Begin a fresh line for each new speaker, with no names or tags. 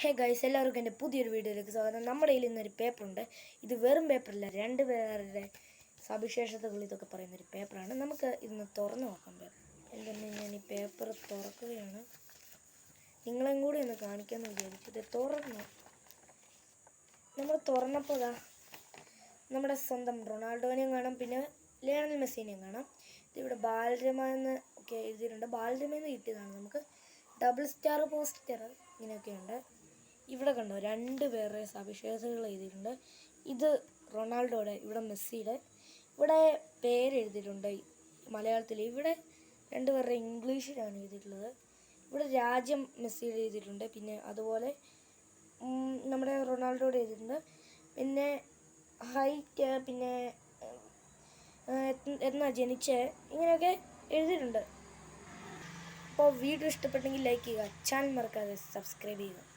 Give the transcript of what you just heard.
Hey guys, എല്ലാവർക്കും എൻ്റെ പുതിയൊരു വീഡിയോയിലേക്ക് സ്വാഗതം. നമ്മുടെ കയ്യിൽ ഇന്നൊരു പേപ്പറുണ്ട്. ഇത് വെറും പേപ്പറല്ല, രണ്ട് പേരുടെ സവിശേഷതകൾ ഇതൊക്കെ പറയുന്നൊരു പേപ്പറാണ്. നമുക്ക് ഇന്ന് തുറന്ന് നോക്കാം. എന്തെന്ന് ഞാൻ ഈ പേപ്പർ തുറക്കുകയാണ്, നിങ്ങളെയും കൂടി ഒന്ന് കാണിക്കാമെന്ന് വിചാരിച്ചു. ഇത് നമ്മൾ തുറന്നപ്പോൾ നമ്മുടെ സ്വന്തം റൊണാൾഡോനെയും കാണാം, പിന്നെ ലയണൽ മെസ്സിനെയും കാണാം. ഇതിവിടെ ബാലരമ എന്ന് ഒക്കെ എഴുതിയിട്ടുണ്ട്. ബാലരമയെന്ന് കിട്ടിയതാണ് നമുക്ക്. ഡബിൾ സ്റ്റാർ, പോസ്റ്റർ ഇങ്ങനെയൊക്കെയുണ്ട്. ഇവിടെ കണ്ടോ, രണ്ട് പേരുടെ സവിശേഷതകൾ എഴുതിയിട്ടുണ്ട്. ഇത് റൊണാൾഡോയുടെ, ഇവിടെ മെസ്സിയുടെ. ഇവിടെ പേരെഴുതിയിട്ടുണ്ട് മലയാളത്തിൽ. ഇവിടെ രണ്ടുപേരുടെ ഇംഗ്ലീഷിലാണ് എഴുതിയിട്ടുള്ളത്. ഇവിടെ രാജ്യം മെസ്സിയുടെ എഴുതിയിട്ടുണ്ട്. പിന്നെ അതുപോലെ നമ്മുടെ റൊണാൾഡോയുടെ എഴുതിയിട്ടുണ്ട്. പിന്നെ ഹൈറ്റ്, പിന്നെ എന്നാ ജനിച്ചേ, ഇങ്ങനെയൊക്കെ എഴുതിയിട്ടുണ്ട്. അപ്പോൾ വീഡിയോ ഇഷ്ടപ്പെട്ടെങ്കിൽ ലൈക്ക് ചെയ്യുക, ചാനൽ മറക്കാതെ സബ്സ്ക്രൈബ് ചെയ്യുക.